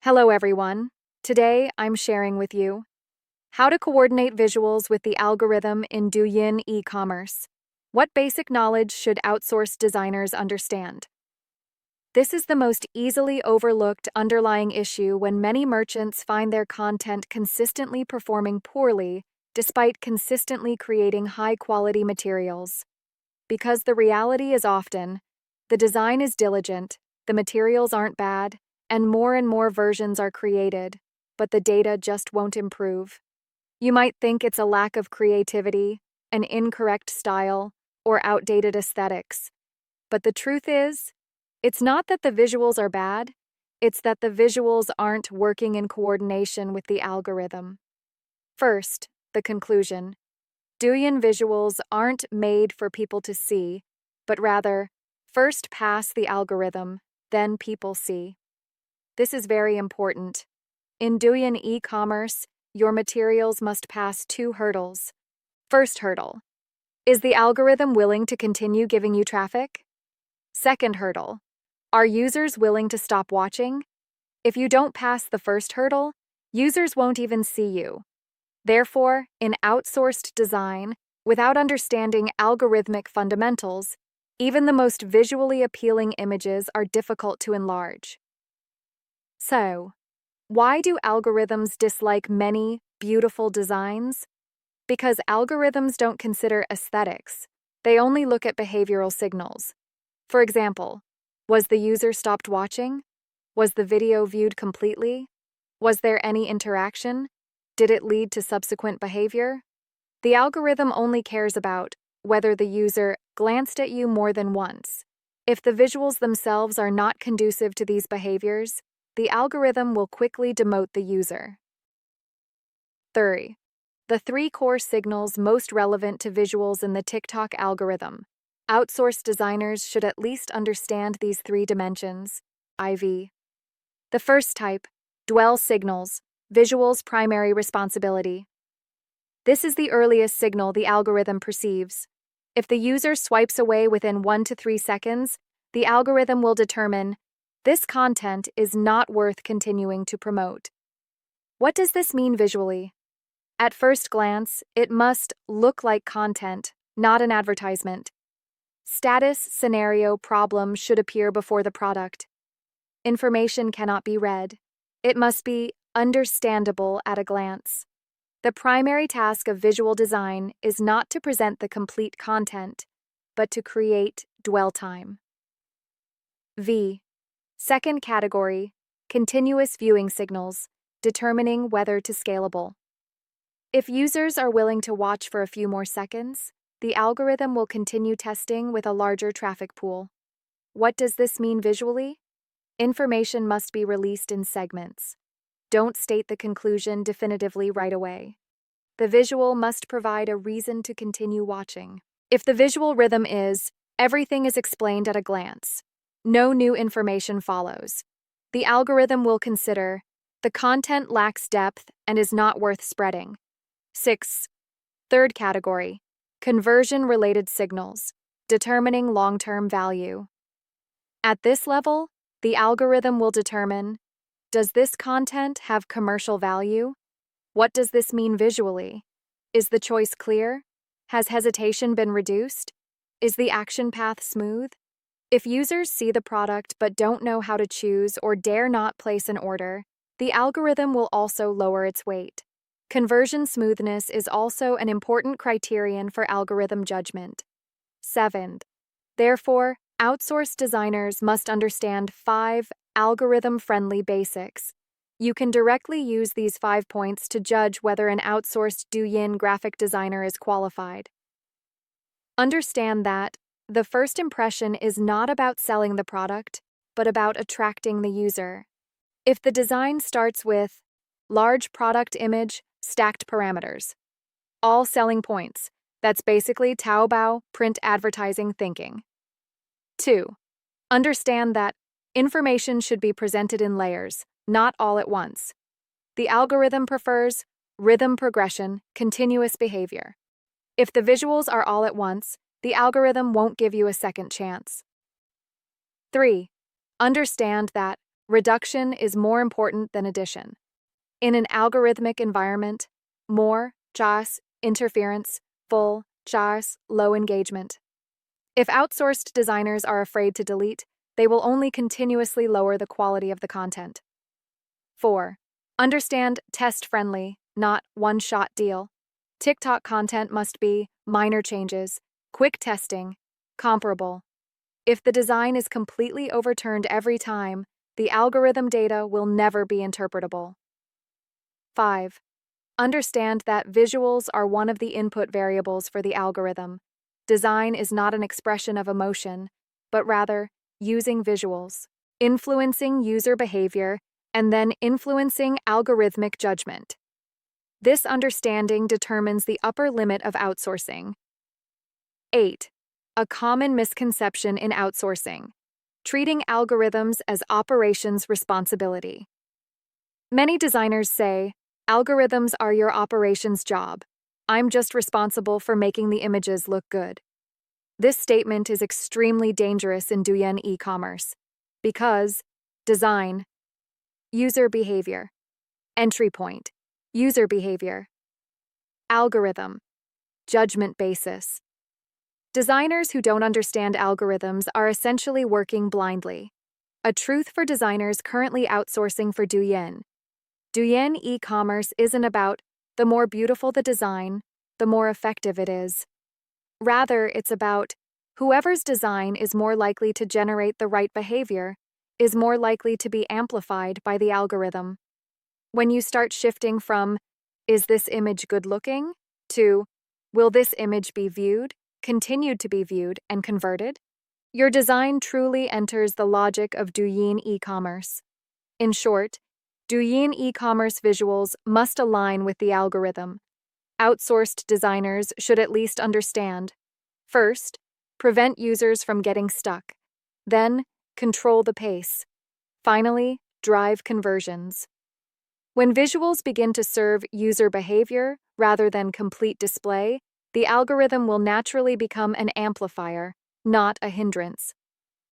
Hello everyone. Today I'm sharing with you how to coordinate visuals with the algorithm in Douyin e-commerce. What basic knowledge should outsourced designers understand? This is the most easily overlooked underlying issue when many merchants find their content consistently performing poorly despite consistently creating high-quality materials. Because the reality is often, the design is diligent, the materials aren't bad, and more versions are created, but the data just won't improve. You might think it's a lack of creativity, an incorrect style, or outdated aesthetics. But the truth is, it's not that the visuals are bad, it's that the visuals aren't working in coordination with the algorithm. First, the conclusion. Douyin visuals aren't made for people to see, but rather, first pass the algorithm, then people see. This is very important. In Douyin e-commerce, your materials must pass two hurdles. First hurdle. Is the algorithm willing to continue giving you traffic? Second hurdle. Are users willing to stop watching? If you don't pass the first hurdle, users won't even see you. Therefore, in outsourced design, without understanding algorithmic fundamentals, even the most visually appealing images are difficult to enlarge. So, why do algorithms dislike many beautiful designs? Because algorithms don't consider aesthetics. They only look at behavioral signals. For example, was the user stopped watching? Was the video viewed completely? Was there any interaction? Did it lead to subsequent behavior? The algorithm only cares about whether the user glanced at you more than once. If the visuals themselves are not conducive to these behaviors, the algorithm will quickly demote the user. 3. The three core signals most relevant to visuals in the TikTok algorithm. Outsourced designers should at least understand these three dimensions. IV. The first type, dwell signals, visuals' primary responsibility. This is the earliest signal the algorithm perceives. If the user swipes away within 1 to 3 seconds, the algorithm will determine this content is not worth continuing to promote. What does this mean visually? At first glance, it must look like content, not an advertisement. Status, scenario, problem should appear before the product. Information cannot be read. It must be understandable at a glance. The primary task of visual design is not to present the complete content, but to create dwell time. V. Second category, continuous viewing signals, determining whether to scalable. If users are willing to watch for a few more seconds, the algorithm will continue testing with a larger traffic pool. What does this mean visually? Information must be released in segments. Don't state the conclusion definitively right away. The visual must provide a reason to continue watching. If the visual rhythm is, everything is explained at a glance, no new information follows, the algorithm will consider, the content lacks depth and is not worth spreading. 6. Third category, conversion-related signals, determining long-term value. At this level, the algorithm will determine, does this content have commercial value? What does this mean visually? Is the choice clear? Has hesitation been reduced? Is the action path smooth? If users see the product but don't know how to choose or dare not place an order, the algorithm will also lower its weight. Conversion smoothness is also an important criterion for algorithm judgment. 7. Therefore, outsourced designers must understand 5 algorithm-friendly basics. You can directly use these 5 points to judge whether an outsourced Douyin graphic designer is qualified. Understand that the first impression is not about selling the product, but about attracting the user. If the design starts with large product image, stacked parameters, all selling points, that's basically Taobao print advertising thinking. 2. Understand that information should be presented in layers, not all at once. The algorithm prefers rhythm progression, continuous behavior. If the visuals are all at once, the algorithm won't give you a second chance. 3. Understand that reduction is more important than addition. In an algorithmic environment, more, chaos, interference, full, chaos, low engagement. If outsourced designers are afraid to delete, they will only continuously lower the quality of the content. 4. Understand test-friendly, not one-shot deal. TikTok content must be minor changes, quick testing, comparable. If the design is completely overturned every time, the algorithm data will never be interpretable. 5. Understand that visuals are one of the input variables for the algorithm. Design is not an expression of emotion, but rather using visuals, influencing user behavior, and then influencing algorithmic judgment. This understanding determines the upper limit of outsourcing. 8. A common misconception in outsourcing: treating algorithms as operations responsibility. Many designers say, algorithms are your operations job. I'm just responsible for making the images look good. This statement is extremely dangerous in Douyin e-commerce because design, user behavior, entry point, user behavior, algorithm, judgment basis. Designers who don't understand algorithms are essentially working blindly. A truth for designers currently outsourcing for Douyin. Douyin e-commerce isn't about the more beautiful the design, the more effective it is. Rather, it's about whoever's design is more likely to generate the right behavior is more likely to be amplified by the algorithm. When you start shifting from, is this image good looking, to, will this image be viewed, continued to be viewed, and converted, your design truly enters the logic of Douyin e-commerce. In short, Douyin e-commerce visuals must align with the algorithm. Outsourced designers should at least understand. First, prevent users from getting stuck. Then, control the pace. Finally, drive conversions. When visuals begin to serve user behavior rather than complete display, the algorithm will naturally become an amplifier, not a hindrance.